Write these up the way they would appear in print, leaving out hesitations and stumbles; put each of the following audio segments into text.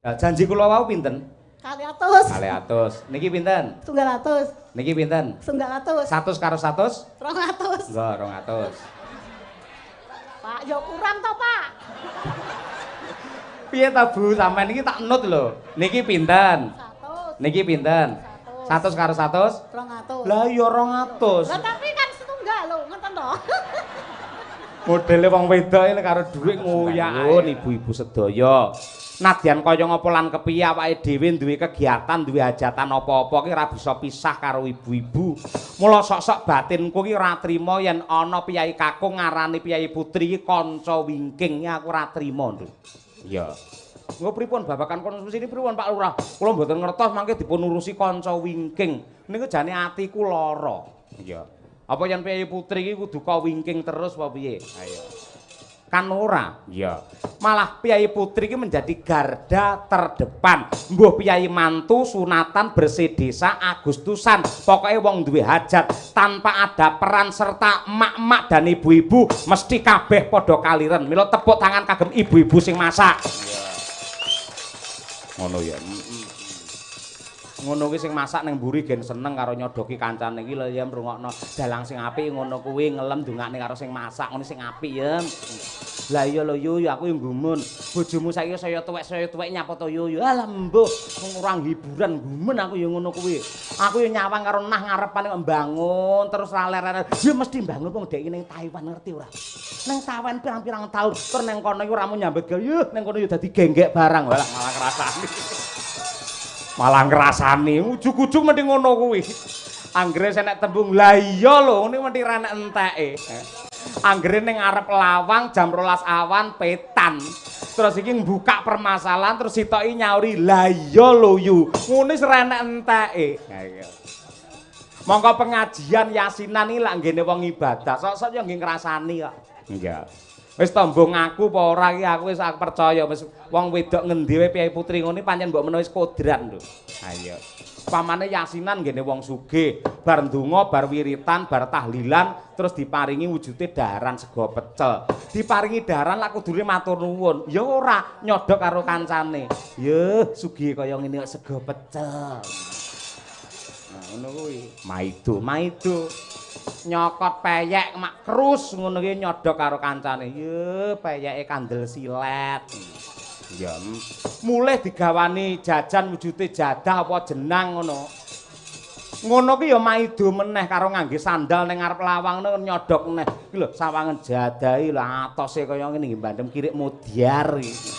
Lah janji kula wau pinten? 200. 200. Niki pinten? 100. Niki pinten? 100. 100 karo 100? 200. Enggak, 200. Pak, yo kurang to, Pak. Piye ta Bu, sampean niki tak nut lho. Niki pinten? 100. Niki pinten? 100 karo 100? 200. Lah iya 200. Lah tapi kan setunggal lho, ngoten to. Modele wong wedok iki karo dhuwit ngoyak. Nuwun ibu-ibu sedaya. Nadyan kaya ngapa lan kepiye awake dhewe duwe kegiatan, duwe hajatan apa-apa ki ora bisa pisah karo ibu-ibu. Mula sok-sok batinku ki ora trima yen ana piyai kakung ngarani piyai putri ki kanca wingking. Aku ora trima, Nduk. Iya. Engko pripun babakan konsumsi ini pripun Pak Lurah? Kula mboten ngertos mangke dipun urusi kanca wingking. Niku jane atiku lara. Iya. Apa yen piyai putri ki kudu ka wingking terus apa piye? Ayo. Kan ora. Iya. Malah piyai putri ki menjadi garda terdepan. Mbuh piyai mantu sunatan bersih desa Agustusan. Pokoke wong duwe hajat tanpa ada peran serta emak-emak dan ibu-ibu mesti kabeh padha kaliren. Mila tepuk tangan kagem ibu-ibu sing masak. Iya. Ngono ya. Ngono kuwi sing masak ning mburi gen seneng karo nyodoki kancane iki lho ya mrungokno dalang sing apik ngono kuwi ngelem ndongakne karo sing masak ngono sing apik ya. Lah iya lho yu aku yo gumun. Bojomu saiki saya tuwek nyapa to yu. Alah mbuh ngurang hiburan gumun aku yo ngono kuwi. Aku yo nyawang karo nah ngarepane kok mbangun terus laler-laler. Ya mesti mbangun wong dek ning Taiwan ngerti ora? Nang Taiwan pirang-pirang taun tur ning kono yo ora mau nyambet gawe. Ning kono yo dadi genggek barang. Walah malah ngrasani. Malah ngrasani ujug-ujug mending ngono kuwi. Anggere nek tembung lah iya lho ngene mesti ra nek enteke. Anggere ning arep lawang jam 12 awan petan. Terus iki mbuka permasalahan terus sitoki nyauri lah iya lho yu. Ngene wis ra nek enteke. Ha iya. Monggo pengajian yasinan iki lak nggene wong ibadah. Sok-sok yo nggih ngrasani kok. Enggak. Wis tembung aku apa ora iki aku wis percaya wis wong wedok ngendi wae piyai putri ngene pancen mbok menawa wis kodran lho. Ha iya. Pamane yasinan nggene wong sugih, bar ndonga, bar wiritan, bar tahlilan terus diparingi wujude daharan sego pecel. Diparingi daharan lak kudune matur nuwun. Ya ora nyodok karo kancane. Yeuh, sugih kaya ngene kok sego pecel. Nah, ngono kuwi. Maido. Nyokot peyek mak krus ngono ki nyodok karo kancane. Ye, peyeke kandel silet. Ya. Mulih digawani jajan wujude jadah apa jenang ngono. Ngono ki ya maido meneh karo ngangge sandal ning ngarep lawang nyodok meneh. Iki lho sawangen jadahi lho atose kaya ngene nggih bandem kirik mudyar iki.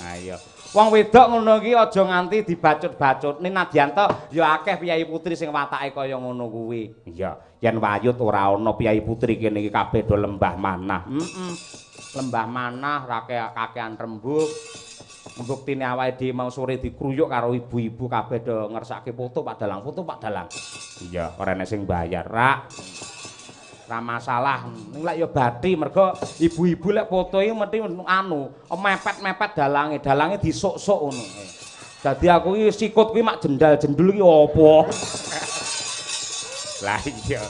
Ha iya. Wong wedok ngono ki aja nganti dibacut-bacutne Nadyanto ya akeh piyai putri sing watake kaya ngono kuwi. Iya, yen wayut ora ana piyai putri kene iki kabeh do lembah manah. Lembah manah ra kakean rembug. Mbuktine awake dhewe mau sore dikruyuk karo ibu-ibu kabeh do ngersake foto Pak Dalang, foto Pak Dalang. Iya, ora enek sing bayar, Rak. Ra masalah. Ning lek ya bathi mergo ibu-ibu lek foto iki mesti mepet-mepet dalange disuk-suk ngono. Dadi aku iki sikut kuwi mak jendal-jendul iki apa? Lah iya.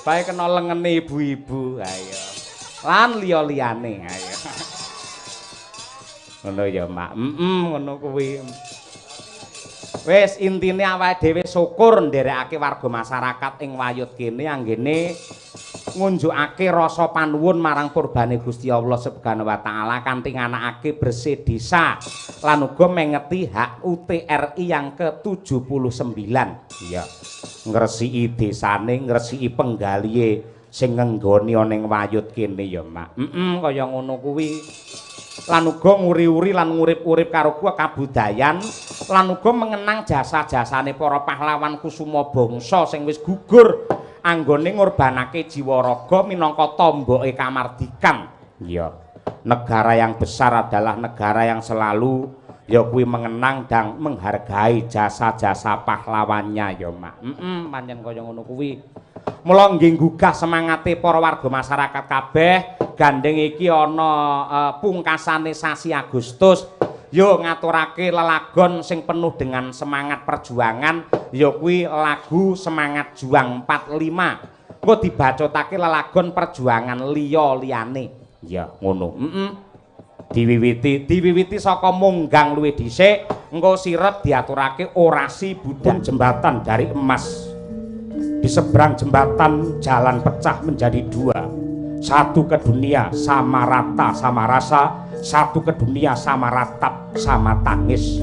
Bae kena lengene ibu-ibu. Ha iya. Lan liya-liyane. Ha iya. Ngono ya, Mak. Ngono kuwi. Wis intine awake dhewe syukur nderekake warga masyarakat ing wayut kene anggene ngunjukake rasa panuwun marang purbane Gusti Allah Subhanahu wa taala kanthi nganakake bersih desa lan uga mengeti hak UTRI yang ke-79. Iya. Ngresiki desane, ngresiki penggalihe sing ngenggoni ana ing wayut kene ya, Mak. Kaya ngono kuwi. Lan uga nguri-uri lan ngurip-urip karo kabudayan lan uga mengenang jasa-jasane para pahlawan kusuma bangsa sing wis gugur anggone ngorbanake jiwa raga minangka tomboke kamardikan. Iya. Negara yang besar adalah negara yang selalu ya kuwi mengenang dan menghargai jasa-jasa pahlawannya ya, Mak. Pancen kaya ngono kuwi. Mula nggih gugah semangate para warga masyarakat kabeh gandeng iki ana pungkasane sasi Agustus yo ngaturake lelagon sing penuh dengan semangat perjuangan ya kuwi lagu Semangat Juang 45. Engko dibacotake lelagon perjuangan liya-liyane. Ya ngono. diwiwiti saka munggang luwih dhisik engko sirep diaturake orasi budak jembatan dari emas. Di seberang jembatan jalan pecah menjadi dua, satu ke dunia sama rata sama rasa, satu ke dunia sama ratap sama tangis.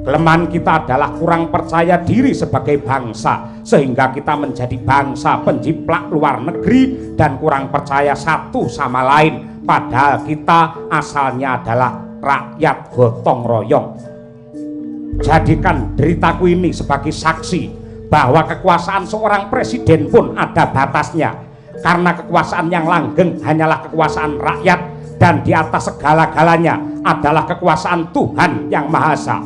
Kelemahan kita adalah kurang percaya diri sebagai bangsa, sehingga kita menjadi bangsa penjiplak luar negeri dan kurang percaya satu sama lain. Padahal kita asalnya adalah rakyat gotong royong. Jadikan deritaku ini sebagai saksi bahwa kekuasaan seorang presiden pun ada batasnya, karena kekuasaan yang langgeng hanyalah kekuasaan rakyat, dan di atas segala-galanya adalah kekuasaan Tuhan yang Maha Esa.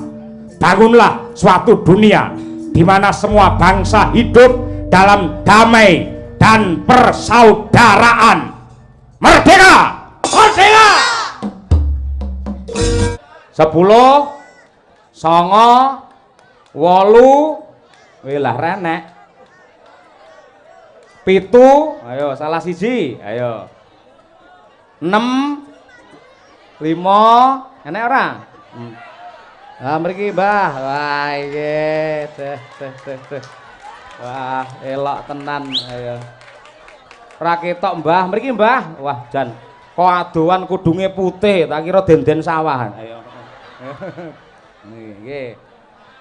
Bangunlah suatu dunia di mana semua bangsa hidup dalam damai dan persaudaraan. Merdeka! Merdeka! 10 9 8 wilah renek 7 ayo salah siji ayo 6 5 enek ora mriki Mbah wah iki teh wah elok tenan ayo ora ketok Mbah mriki Mbah wah jan kok adohan kudunge putih tak kira denden sawah ayo nggih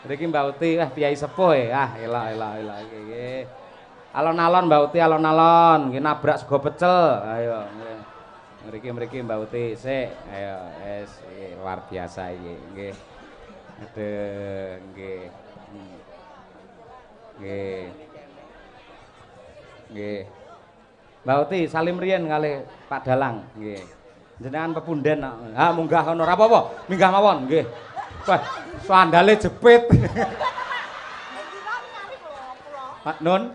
mriki Mbak Uti wah piyai sepuh elok nggih alon-alon Mbak Uti alon-alon nggih nabrak sego pecel ayo mriki Mbak Uti sik ayo wis luar biasa iki nggih aduh nggih Mbak Uti salim riyen kalih Pak Dalang nggih jenengan pepunden ha munggah kono ora apa-apa minggah mawon nggih wah sandale jepit Pak Nun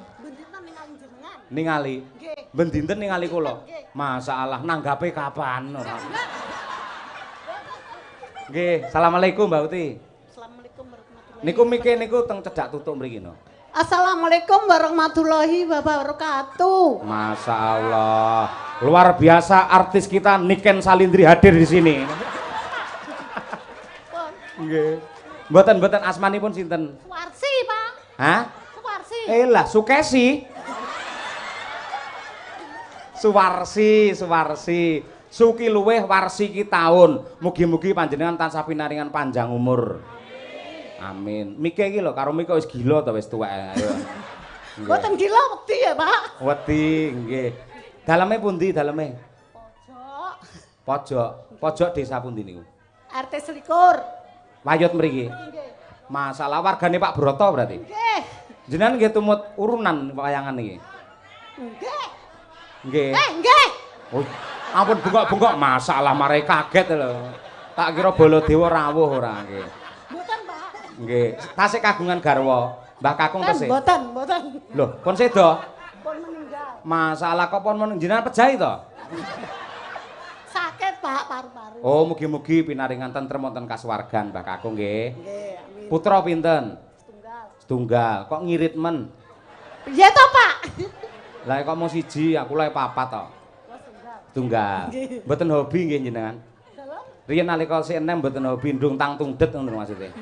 ningali ben dinten ningali kula masalah nanggape kapan ora nggih assalamualaikum Mbak Uti Assalamualaikum warahmatullahi niku mike niku teng cedak tutuk mriki no Assalamualaikum warahmatullahi wabarakatuh. Masya Allah, luar biasa artis kita Niken Salindri hadir di sini. Nggih. Mboten asmanipun sinten? Suwarsi, Pak. Hah? Suwarsi. Lah, Sukesi. Suwarsi. Suki luweh warsi ki taun. Mugi-mugi panjenengan tansah pinaringan panjang umur. Amin. Mike iki lho karo Mike wis gila to wis tuwek ayo. Mboten gila wedi ya, Pak. Wedi nggih. Daleme pundi daleme? Pojok. Pojok desa pundi niku? RT 21. Wayut mriki. Nggih. Masalah wargane Pak Broto berarti. Nggih. Jenengan nggih tumut urunan wayangan iki. Nggih. Nggih. Nggih. Oh, ampun bengkok-bengkok masalah mare kaget lho. Tak kira Baladewa rawuh ora nggih. Mboten, Pak. Nggih, tasih kagungan garwa. Mbah Kakung tasih. Mboten. Lho, pun sedo. Pun meninggal. Masalah kok pun jenengan pejai to? Sakit, Pak, paru-paru. Oh, mugi-mugi pinaringan tentrem wonten kasuwargan Mbah Kakung nggih. Nggih, amin. Putra pinten? Setunggal. Kok ngirit men? Piye to, Pak? Lah kok mau siji, aku lae papat to. Setunggal. Mboten hobi nggih jenengan. Riyen nalika sik enem mboten hobi ndung tang tungdet ngono maksudnya.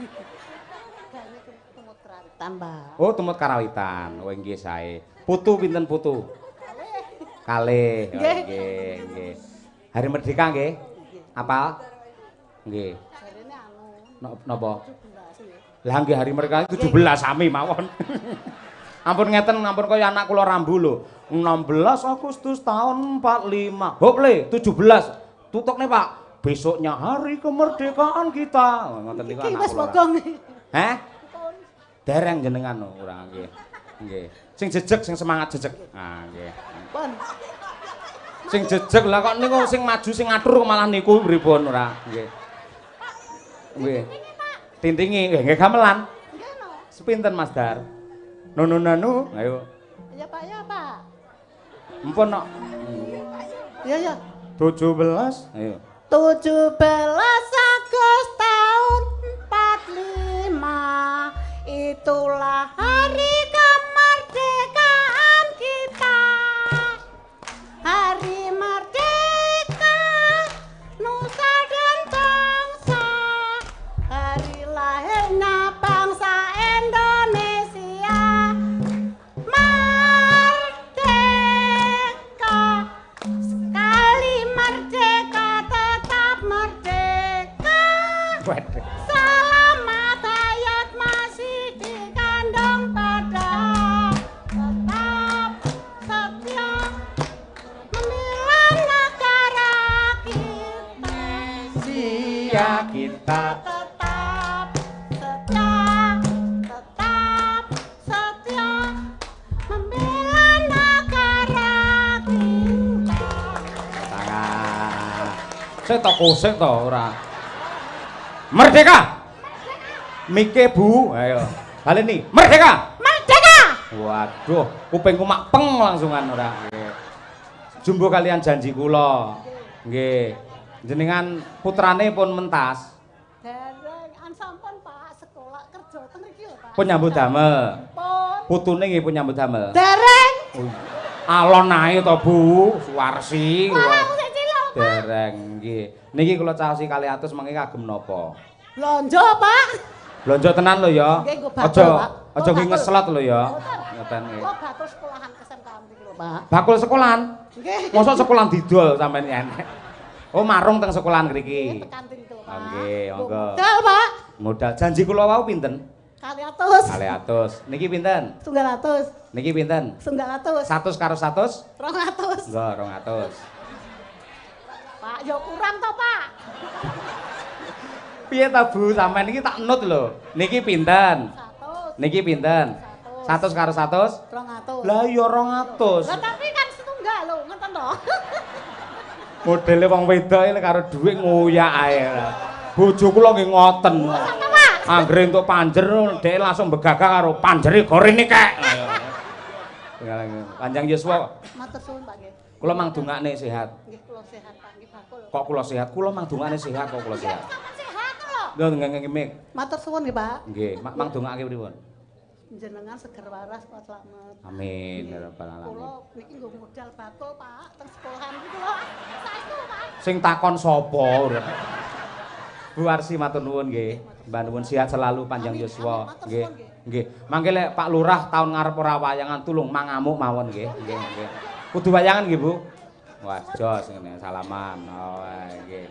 Tambah. Oh, tumut karawitan. Oh, nggih sae. Putu pinten putu? Kalih. Oh, nggih. Hari Merdeka nggih? Apal? Nggih. Jarene anu. Napa? 17 Lah nggih hari Merdeka 17 sami mawon. Ampun ngeten, ampun kaya anak kula rambu lho. 16 Agustus tahun 45. Hop le, 17. Tutukne, Pak. Besoknya hari kemerdekaan kita. Ngoten niku anak kula. Heh? Dereng jenengan ora nggih. Nggih. Sing jejeg sing semangat jejeg. Ah nggih. Pun. Sing jejeg lah kok niku sing maju sing ngatur malah niku pripun ora nggih. Nggih. Tintingi nggih gamelan. Nggih no. Sepinten Mas Dar? Nanu ayo. Ya Pak, ya Pak. Empun no. Ya. 17 ayo. 17 Agustus tahun 45. Itulah hari kemerdekaan kita. Hari merdeka Nusa Selamat hayat masih dikandung pada tetap setia membela negara kita. Sia kita Tetap setia membela negara kita. tangan. Sik to kusik to ora. Merdeka. Mike Bu, ayo. Baleni, merdeka. Merdeka. Waduh, kupingku mak peng langsungan ora. Nggih. Jumbo kalian janji kula. Nggih. Jenengan putrane pun mentas. Dereng sampun Pak sekolah kerja teng mriki lho Pak. Pun nyambut damel. Pun. Putune nggih pun nyambut damel. Dereng. Alon ae to Bu, Suwarsi. Wah, aku sik cilik Pak. Dereng nggih. Niki kula caosi 200 mangke kagem napa? Blonjo Pak. Blonjo tenan lho ya. Nggih, nggo bakul, Pak. Aja nggih Bakul. ngeslot lho ya. Ngoten nggih. Kok bakul sekolahan SMK mriki lho Pak. Bakul sekolahan. Nggih. Mosok sekolahan didol sampean enek. Oh, marung teng sekolahan mriki. Tekan mriki lho Pak. Nggih, monggo. Modal Pak. Modal janji kula wau pinten? 200. 200. Niki pinten? 100. Niki pinten? 100. 100 karo 100? 200. Enggak, 200. Pak, yo kurang to Pak. Piye ta Bu, sampean iki tak nut lho. Niki pinten? 100. Niki pinten? 100 karo 100? 200. Lah iya 200. Lah tapi kan setunggal lho, ngoten to. Modele wong wedok iki karo dhuwit ngoyak ae. Bojo kula nggih ngoten. Anggere entuk panjer dhek langsung begagah karo panjere gorene kek. Panjang Yuswa. Matur suwun Pak nggih. Kula mang dongakne sehat. Nggih kula sehat Pak nggih bakul. Kok kula sehat? Kula mang dongakne sehat kok kula sehat. Sehat lho. Lho nggih mik. Matur suwun nggih Pak. Nggih, mang dongake pripun? Jenengan seger waras Pak slamet. Amin ya rabbal alamin. Kula niki nggo modal bakul Pak teng sekolahan iki kula. Saestu Pak. Sing takon sapa ora? Bu Arsi matur nuwun nggih. Mbah nuwun sehat selalu panjang yuswa. Nggih. Nggih. Mangke lek Pak Lurah taun ngarep ora wayangan tulung mangamuk mawon nggih. Nggih, nggih. Kudu wayangan nggih, Bu. Wah, jos ngene salaman. Oh, nggih.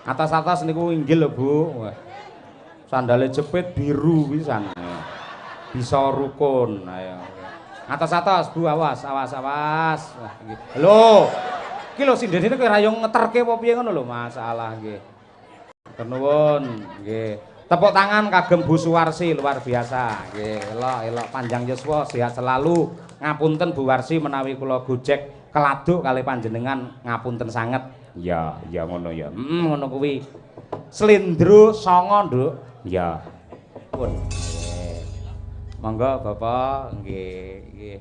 Atas-atas niku inggil lho, Bu. Wah. Sandale jepit biru pisan. Bisa rukun. Ayo. Atas-atas, Bu, awas, awas, awas. Wah, nggih. Lho. Iki lho sindene kowe ra yo ngeterke apa piye ngono lho, masalah nggih. Nuwun, nggih. Tepuk tangan kagem Bu Suwarsi luar biasa. Nggih, elok panjang yuswa, sehat selalu. Ngapunten Bu Warsi menawi kula gojek keladuk kali panjenengan ngapunten sanget. Ya, ya ngono ya. Ngono kuwi. Slendro 9, Nduk. Ya. Pun. Monggo Bapak, nggih.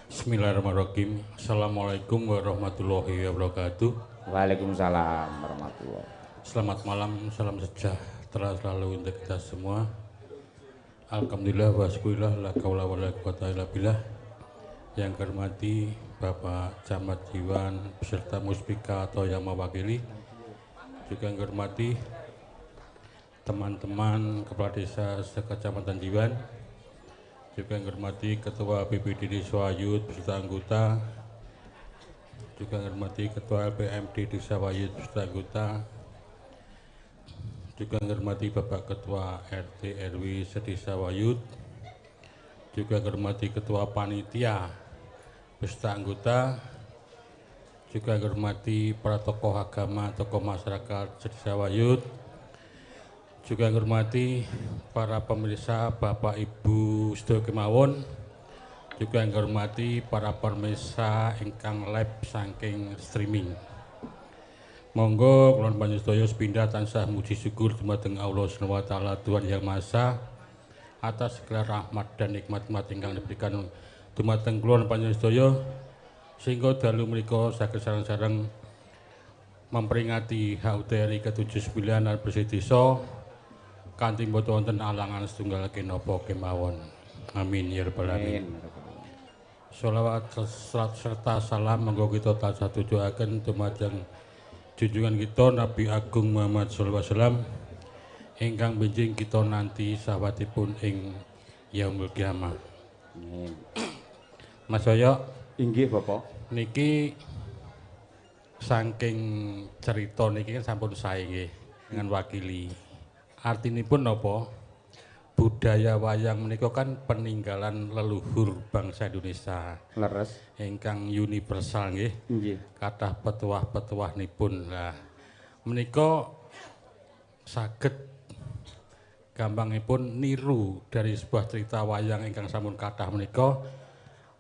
Bismillahirrahmanirrahim. Assalamualaikum warahmatullahi wabarakatuh. Waalaikumsalam warahmatullahi. Selamat malam, salam sejahtera selalu untuk kita semua. Alhamdulillah wa syukurillah la kaula wa la quwata illa billah. Yang hormati Bapak Camat Jiwan beserta Muspika atau yang mewakili. Juga yang hormati teman-teman kepala desa sekecamatan Jiwan. Juga yang hormati Ketua BPD Desa Wayut beserta anggota. Juga yang hormati Ketua LPMD Desa Wayut beserta anggota. Juga yang hormati Bapak Ketua RT RW Sedesa Wayut. Juga yang hormati Ketua Panitia beserta anggota. Juga yang hormati para tokoh agama, tokoh masyarakat Sedesa Wayut. Juga yang hormati para pemirsa Bapak Ibu sedaya kemawon. Juga yang hormati para pemirsa ingkang live saking streaming. Monggo kula panjenengan sepindah tansah muji syukur dumateng Allah Subhanahu wa taala Tuhan Yang Maha Esa atas segala rahmat dan nikmat-nikmat ingkang diberikan dumateng kula panjenengan sedaya sehingga dalu menika saged sareng-sareng memperingati HUT RI ke-79 lan bersih desa kanthi boten wonten alangan setunggal kenapa kemawon. Amin ya rabbal alamin. Sholawat serta salam monggo kita tansah tujuaken dumateng junjungan kita Nabi Agung Muhammad sallallahu alaihi wasallam ingkang benjing kita nanti sahabatipun ing yaumul kiamah. Amin. Mas Yoyo inggih Bapak. Niki saking cerita niki kan sampun sae nggih dengan wakili. Artinipun napa? Budaya wayang menika kan peninggalan leluhur bangsa Indonesia. Leres. Ingkang universal nggih. Nggih. Kathah petuah-petuahnipun. Lah menika saged gampangipun niru dari sebuah cerita wayang ingkang sampun kathah menika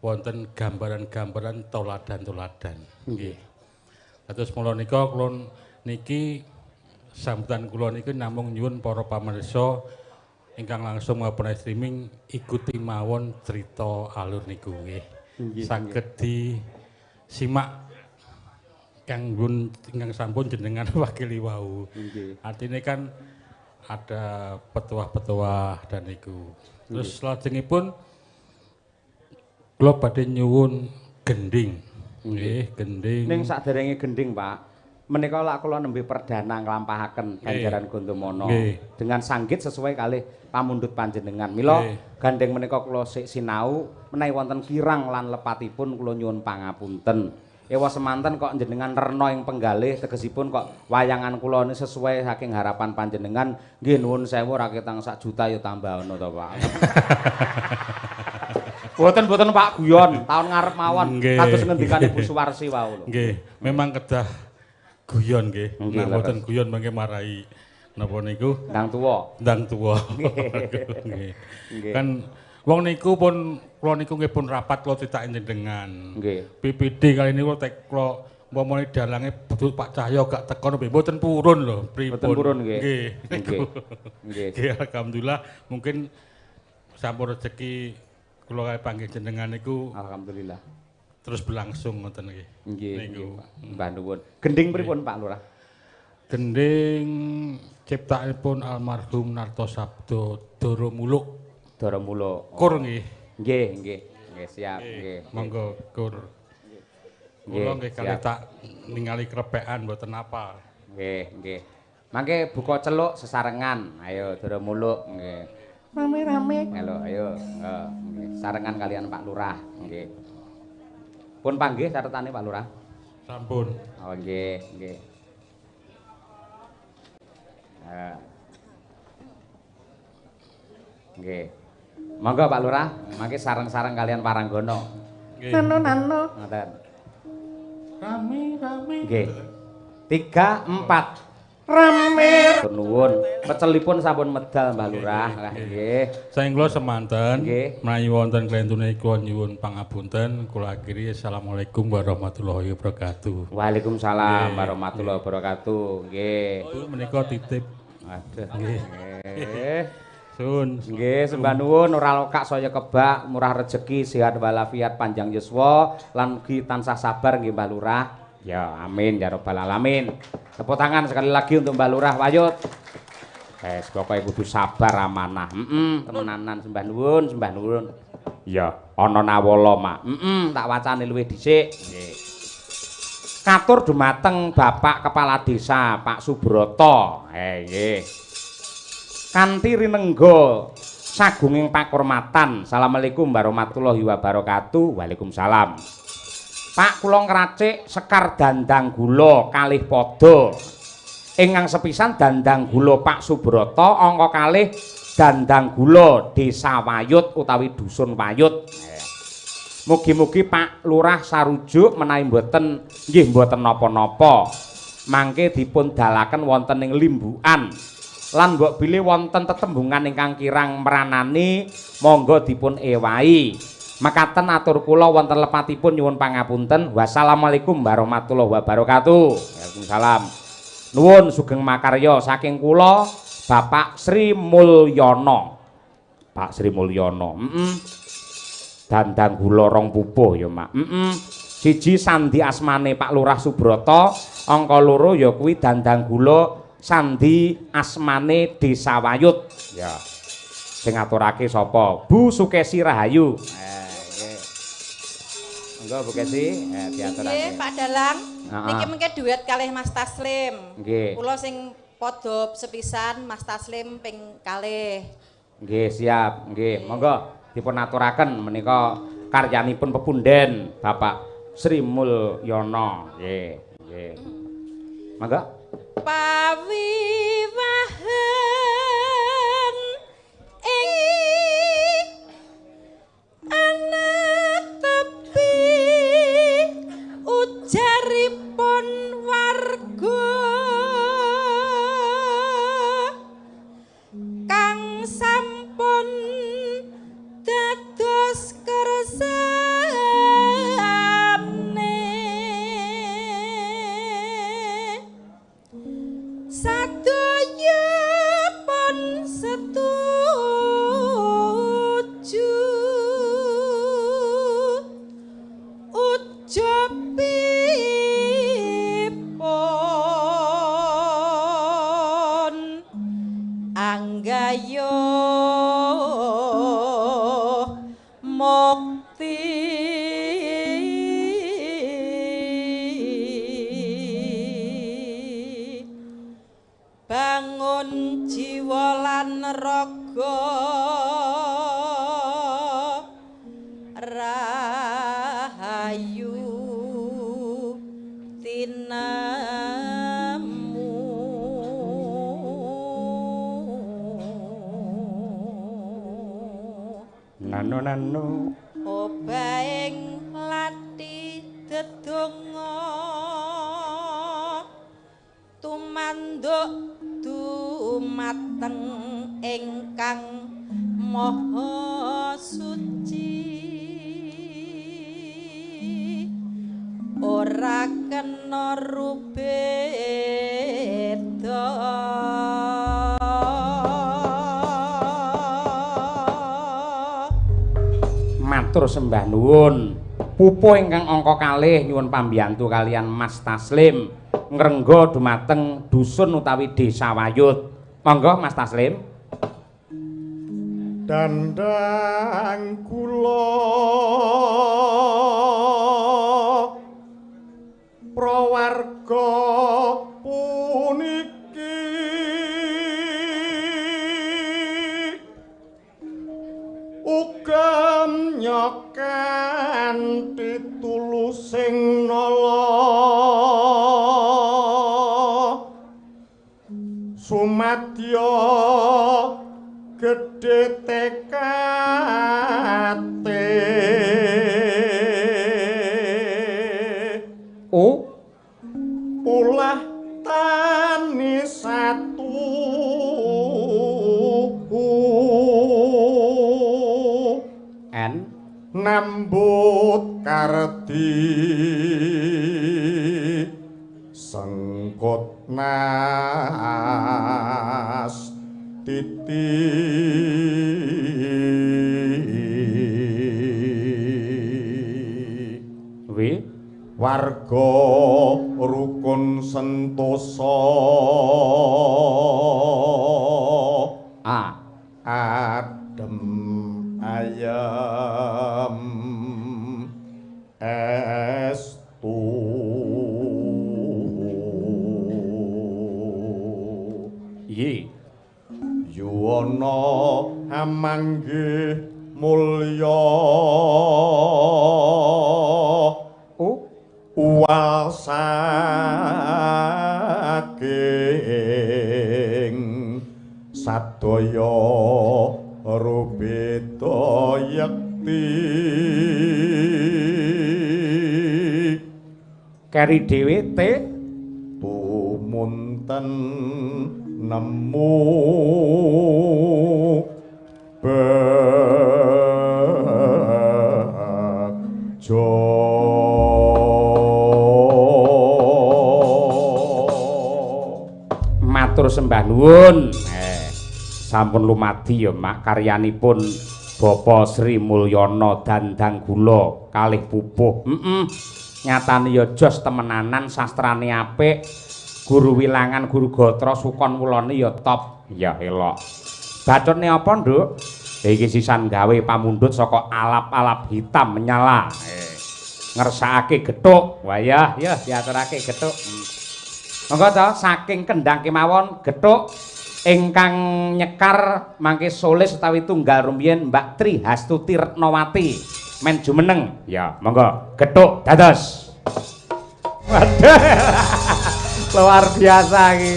wonten gambaran-gambaran toladan-toladan. Nggih. Dados mula nika kula niki sambutan kula niki namung nyuwun para pamirsa ingkang langsung maupun streaming ikuti mawon cerita alur niku nggih. Saged disimak kanggun ingkang sampun jenengan wakili wau. Artine kan ada petuah-petuah dan niku. Terus lajengipun kula badhe nyuwun gending. Nggih, gending. Ning saderenge gending, Pak. Menika lak kula nembe perdana nglampahaken ganjaran Gondomono dengan sanggit sesuai kalih pamundhut panjenengan. Mila gandeng menika kula sik sinau menawi wonten kirang lan lepatipun kula nyuwun pangapunten. Ewa semanten kok jenengan rena ing penggalih tegesipun kok wayangan kula ini sesuai saking harapan panjenengan nggih nuwun sewu ra ketang sak juta ya tambah ono to, Pak. Boten Pak guyon, tahun ngarep mawon kados ngendikan Ibu Suwarsi wau lho. Nggih, memang kedah guyon nggih. Nah, boten guyon mangke marai napa niku? Ndang tuwa. Ndang tuwa. Nggih. Kan wong niku pun kula niku nggih pun rapat kula critake jenengan. Nggih. PPD kali niku tek kula umpamane dalange betul Pak Cahyo gak teko nggih mboten purun lho, pripun. Mboten purun nggih. Nggih. Nggih. Nggih, alhamdulillah mungkin sampun rezeki kula kae panggih jenengan niku alhamdulillah terus berlangsung ngoten nggih. Nggih, nggih, Pak. Mbah nuwun. Gending pripun Pak Lurah? Gending ciptaanipun almarhum Nartosabdo Dara Muluk. Dara Muluk. Kur nggih. Nggih, nggih. Nggih, siap, nggih. Monggo kur. Kula nggih kali tak ningali krepekan mboten apa. Nggih, nggih. Mangke buka celuk sesarengan. Ayo Dara Muluk, nggih. Rame-rame. Halo, ayo. Nggih. Sarengan kalian Pak Lurah, nggih. Pun panggih catetane Pak Lurah. Sampun. Oh, nggih, nggih. Nggih. Monggo Pak Lurah, mangke sareng-sareng kalian Paranggono. Nggih. Nano. Ngoten. Rame. Nggih. 3 4 Rame. nuwun. Pecelipun sampun medal Mbah Lurah. Lah nggih. Saking kula semanten Nggih. menawi wonten klentune kula nyuwun pangapunten kula akhiri assalamualaikum warahmatullahi wabarakatuh. Waalaikumsalam warahmatullahi wabarakatuh. Nggih. Bu menika titip. Aduh. Nggih. Sun. Nggih, sembah nuwun ora lokak saya kebak, murah rezeki, sehat walafiat, panjang yuswa lan mugi tansah sabar nggih Mbah Lurah. Ya, amin ya rabbal alamin. Tepuk tangan sekali lagi untuk Mbah Lurah Wayut. Pokoke kudu sabar amanah. Temenanan sembah nuwun. Ya, ana nawala, Mak. Tak wacane luwih dhisik. Nggih. Katur dumateng Bapak Kepala Desa Pak Subroto. Nggih. Kanthi rinengga sagunging pakurmatan. Assalamualaikum warahmatullahi wabarakatuh. Waalaikumsalam. Pak kula ngracik sekar dandang gula kalih pada. Ingkang sepisan dandang gula Pak Subroto, angka kalih dandang gula Desa Wayut utawi Dusun Wayut. Mugi-mugi Pak Lurah sarujuk menawi mboten nggih mboten napa-napa. Mangke dipun dalaken wonten ing Limbukan. Lan mbok bilih wonten tetembungan ingkang kirang meranani, monggo dipun ewahi. Makaten atur kula wonten lepatipun nyuwun pangapunten. Wassalamualaikum warahmatullahi wabarakatuh. Waalaikumsalam. Nuwun sugeng makarya saking kula Bapak Sri Mulyono. Pak Sri Mulyono. Dandang gula 2 pupuh ya, Mak. Siji sandi asmane Pak Lurah Subroto, angka 2 ya kuwi dandang gula sandi asmane Desa Wayut. Ya. Sing ngaturake sapa? Bu Sukesi Rahayu. Enggak Bu Kesi, diaturake. Nggih, Pak Dalang. Niki mengke duet kalih Mas Taslim. Nggih. Kula sing padha sepisan, Mas Taslim ping kalih. Nggih, siap. Nggih, monggo dipun aturaken menika karyanipun pepunden Bapak Sri Mulyono. Nggih. Nggih. Mangga. Pawiwahan ing ana tepi ujaripun warga kang sampun dados kersane sadaya pun setuju ujubipun anggayo mukti bangun jiwa lan raga rahayu tinamu Nano obaing lati dedonga tumanduk dumateng ingkang maha suci ora kena rubeda matur sembah nuwun. Pupuh ingkang angka kalih nyuwun pambiyantu kalian Mas Taslim ngrengga dumateng dusun utawi Desa Wayut. Monggo Mas Taslim. Dandang kula prawarga puniki uga nyokan pitulusing nala sumadya gedhe tekate ulah tani satu nambut kardi sengkut nas titi warga rukun sentosa adem ayam estu yuwana amanggih mulya uwal saking sadaya rubeda yekti keri dhewe te tumunten nemu bejo matur sembah nuwun. Sampun lumadi ya Mak karyanipun Bapak Sri Mulyana Dandang Gula kalih pupuh. Nyatane ya jos temenanan, sastrane apik, guru wilangan, guru gatra, sukon wulane ya top. Ya elok. Bacone apa, Nduk? Iki sisan gawe pamundhut saka alap-alap hitam menyala. Ngersakake gethuk. Wayah, ya diaturake gethuk. Monggo to saking kendhang kemawon gethuk ingkang nyekar mangke solis utawi tunggal rumiyin Mbak Tri Hastuti Retnawati men jumeneng. Ya, monggo gethuk dados. Luar biasa iki.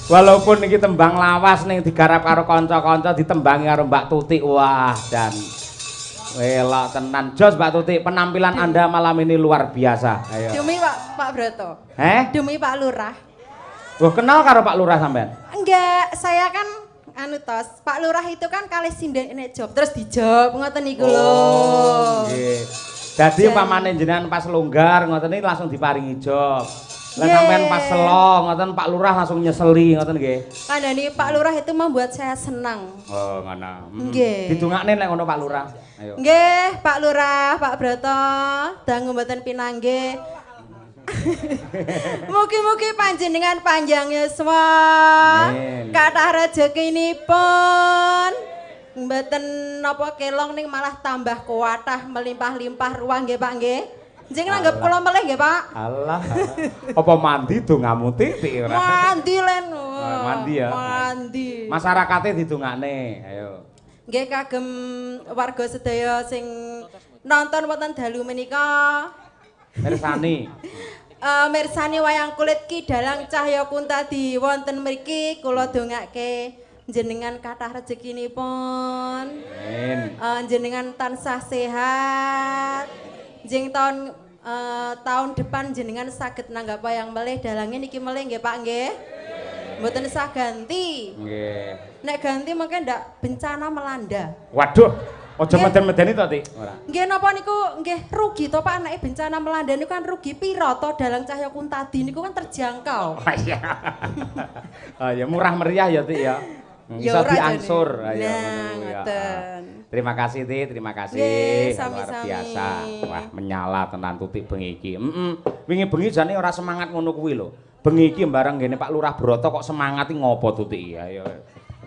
Walaupun iki tembang lawas ning digarap karo kanca-kanca ditembangi karo Mbak Tutik. Wah, dan welok tenan. Jos Mbak Tutik, penampilan Anda malam ini luar biasa. Ayo. Demi Pak Broto. Demi Pak Lurah. Wah, kenal karo Pak Lurah sampean? Enggak, saya kan anu tos, Pak Lurah itu kan kalih sinden enek job terus dijawab ngoten niku lho. Nggih. Dadi pamane jenengan pas longgar ngoten iki langsung diparingi job. Lah sampean pas selo ngoten Pak Lurah langsung nyeseli ngoten nggih. Kandhane Pak Lurah itu membuat saya senang. Oh, ngono. Nggih. Didongakne nek ngono Pak Lurah. Ayo. Nggih, Pak Lurah, Pak Broto, dangu mboten pinanggih. Mugi-mugi panjenengan panjang yuswa. Kathah rezekinipun. Mboten napa kelong ning malah tambah kuwatah melimpah-limpah ruang nggih Pak nggih. Jeneng nanggep kula melih nggih Pak. Alah. Apa mandi dongamu titik ora? Mandi len. Mandi ya. Mandi. Masyarakate didongakne. Ayo. Nggih kagem warga sedaya sing nonton wonten dalu menika. Mirsani. Mirsani wayang kulit Ki Dalang Cahya Kuntadi wonten mriki kula dongake jenengan kathah rezekinipun. Amin. Jenengan tansah sehat. Jeng tahun depan jenengan saged nanggap wayang melih dalange niki melih nggih Pak nggih. Mboten sah ganti. Nggih. Nek ganti mungkin ndak bencana melanda. Waduh, aja meden-medeni to, Tik. Ora. Nggih napa niku nggih rugi to Pak nek bencana melanda niku kan rugi piro to Dalang Cahya Kuntadi niku kan terjangkau. Oh iya. Oh ya murah meriah ya, Tik ya. Bisa diangsur. Ayo ngono ya. Terima kasih, Tik. Terima kasih. Luar biasa. Wah, menyala tenan Tutik bengi iki. Wingi bengi jane ora semangat ngono kuwi lho. Bengi iki bareng ngene Pak Lurah Broto kok semangat iki ngopo Tutik iki? Ayo.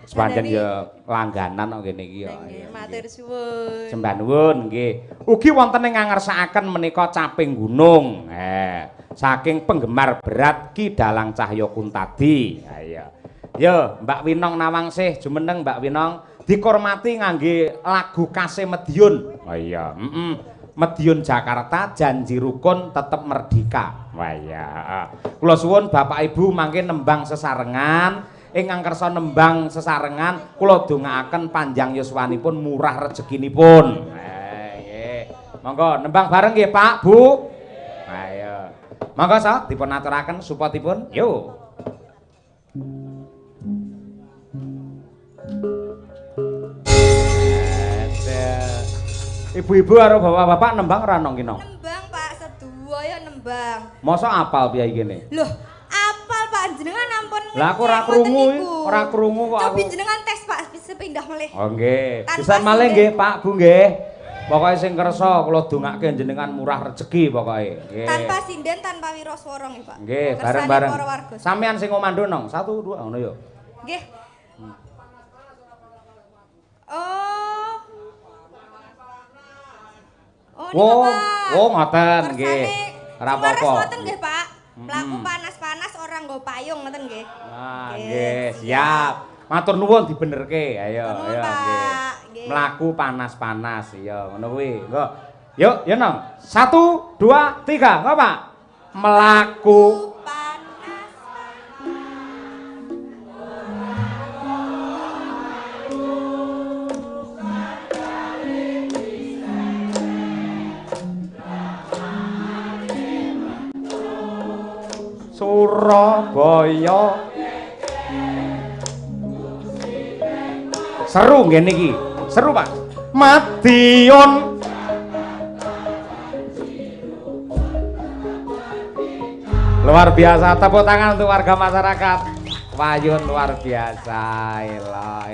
Sepanjang ya langganan kok ngene iki ya. Matur suwun. Sembah nuwun nggih. Ugi wonten ing ngersakaken menika Caping Gunung. Saking penggemar berat Ki Dalang Cahya Kuntadi. Ayo. Yo, Mbak Winong Nawangsih jumeneng Mbak Winong dikurmati ngangge lagu Kasih Medion. Oh iya, Medion Jakarta janji rukun tetep merdeka. Wah iya. Kula suwun Bapak Ibu mangke nembang sesarengan, ingkang kersa nembang sesarengan kula dongaaken panjang yuswanipun murah rezekinipun. Nggih. Monggo nembang bareng nggih Pak, Bu. Ayo. Monggo sok dipun aturaken supatipun. Yo. Ibu-ibu karo bapak-bapak nembang ora nang kene? Nembang Pak, seduwa ya nembang. Mosok apal piye kene? Loh, apal Pak jenengan ampun. Lah aku ora krungu, ora krungu kok aku. Cobi jenengan tes Pak, sepindah melih. Oh nggih. Pisan malih nggih Pak, Bu nggih. Pokoke sing kersa kula dongake jenengan murah rezeki pokoke. Nggih. Tanpa sinden, tanpa wiraswara nggih Pak. Nggih, bareng-bareng. Sampeyan sing ngomando nong, 1 2 ngono yo. Nggih. Oh. Oh, ngoten nggih. Ora apa-apa. Ngoten nggih, Pak. Mlaku panas-panas ora nggo payung ngoten nggih. Ah, nggih, siap. Matur nuwun dibenerke. Ayo, ayo nggih. Mlaku panas-panas, iya ngono kuwi. Engko. Yuk, ya nong. 1 2 3, nggo Pak? Mlaku Surabaya. Seru ngene iki. Seru, Pak. Madiun. Luar biasa, tepuk tangan untuk warga masyarakat. Wayun luar biasa. Ela.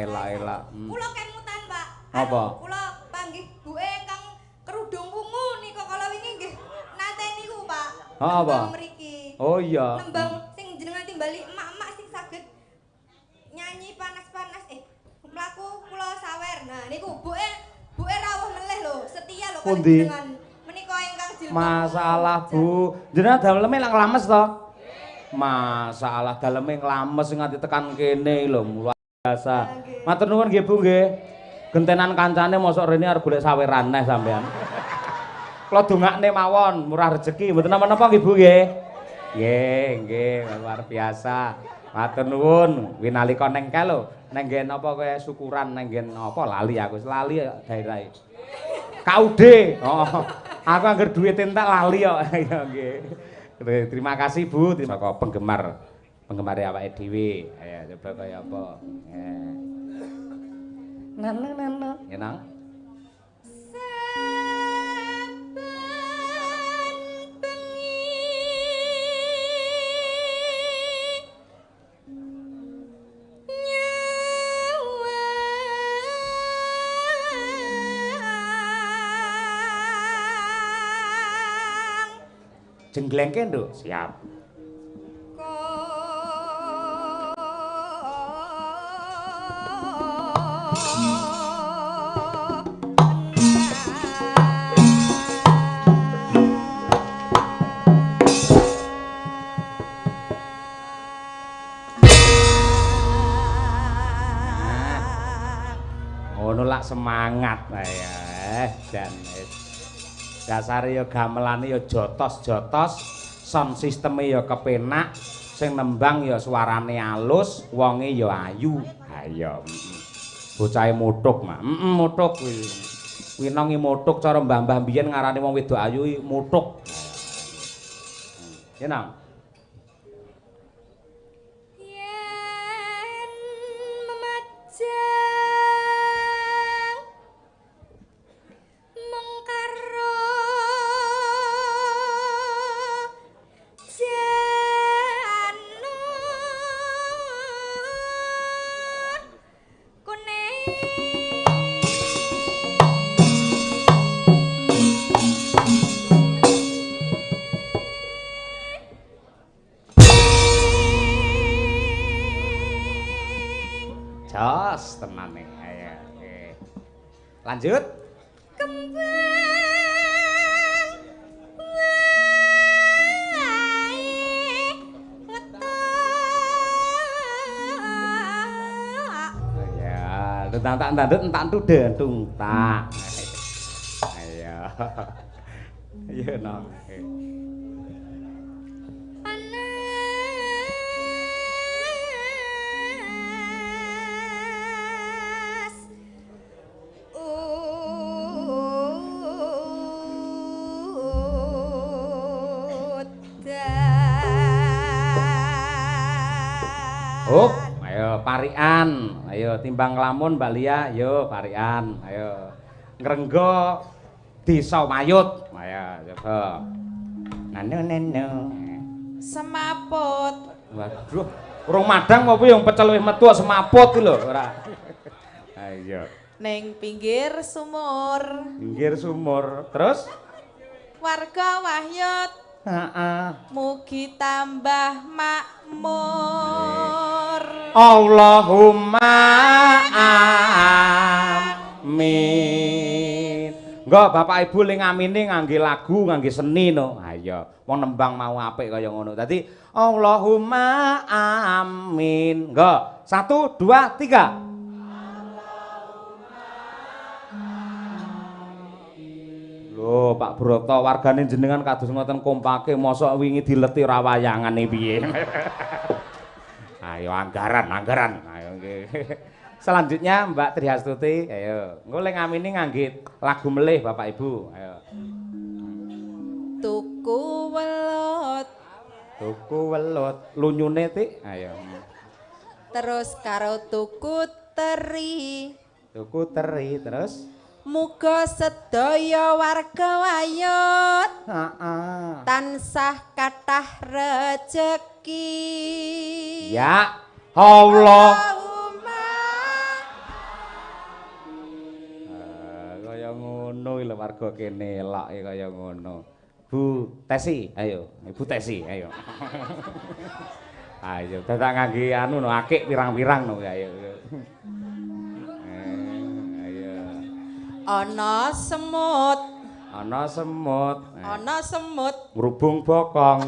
Kula kemutan, Pak. Apa? Kula panggih buke ingkang kerudung wungu nika kala wingi nggih nate niku, Pak. Apa? Oh iya. Nembang sing jenengan timbali emak-emak sing saged nyanyi panas-panas mlaku kula sawer. Nah niku buke rawuh melih lho, setia lho kali jenengan. Menika ingkang jilbab. Masalah, Bu. Jenengan daleme lak nglames to? Masalah daleme nglames nganti tekan kene lho, luar biasa. Matur nuwun nggih, Bu nggih. Gentenan kancane mosok rene arep golek saweran neh sampean. Kula dongakne mawon, murah rezeki, mboten napa-napa nggih Bu nggih. Nggih, luar biasa. Matur nuwun. Kuwi nalika neng lho, neng nggen apa kowe syukuran neng nggen apa lali aku, lali daerahe. KUD. Oh. Aku anggar duit entek lali kok. Ya nggih. Terima kasih Bu, saka penggemar awake dhewe. Ayo coba kaya apa. Nana. Ya nang. Jengglengke nduk, siap. Ngono lak semangat ya, jan dasare ya gamelane ya jotos-jotos, sound sisteme ya kepenak, sing nembang ya suarane alus, wonge ya ayu. Ha iya. Bocahe mutuk, Mak. Mutuk kuwi. Kuwi nang mutuk cara mbah-mbah biyen ngarani wong wedok ayu mutuk. Ya nang. Jos tenane. Ayo. Oke. Lanjut. Ya, tentang entak dentung tak. Ayo. Ayo nang. Oh, ayo parian, ayo timbang lamun Mbak Lia, yo parian, ayo ngrenggo desa mayut, ayo coba. Nanu. Semaput. Waduh, urung madang apa yang pecel wis metu semaput iki lho, ora. Ayo. Ning pinggir sumur. Pinggir sumur. Terus Warga Wahyut. Heeh. Mugi tambah makmur. Allahumma amin. Enggak Bapak Ibu ling ngamini ngangge lagu, ngangge seni no. Ayo, wong nembang mau apik kaya ngono. Dadi Allahumma amin. Enggak. 1 2 3. Lho, Pak Broto, wargane jenengan kados ngoten kompake, mosok wingi dileti rawayangane piye? Ayo anggaran. Ayo nggih. Selanjutnya Mbak Triastuti, ayo. Engko lek ngamini ngangge lagu melih Bapak Ibu. Ayo. Tuku welut. Lunyune Tik. Ayo. Terus karo tuku teri. Terus Muga sedaya warga Wahyut tansah kathah rejeki. Ya Allah. Kaya ngono lho warga kene eloke kaya ngono. Bu Tesi, ayo. Ibu Tesi, ayo. Ayo dadak ngangge anu no akik pirang-pirang no ayo. Ana semut. Ngrubung bokong.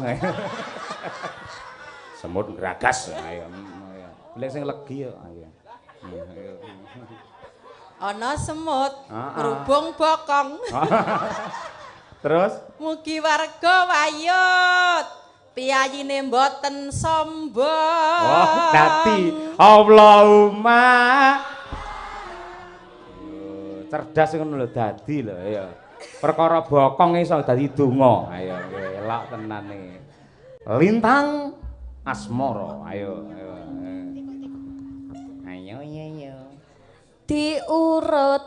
Semut ngragas ayo. Golek sing legi yo ayo. Ana semut ngrubung bokong. Terus Mugi warga Wahyut yayine mboten sombong. Oh, dadi Allahumma. Cerdas ngono lho dadi lho ya. Perkara bokong iso dadi donga. Ayo elok tenane. Lintang asmara. Ayo. Ayo. Diurut.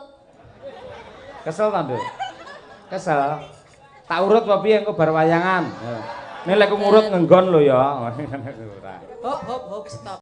Kesel ta, Nduk? Kesel. Tak urut apa piye engko bar wayangan. Nek lek ngurut ngenggon lho ya. Hop stop.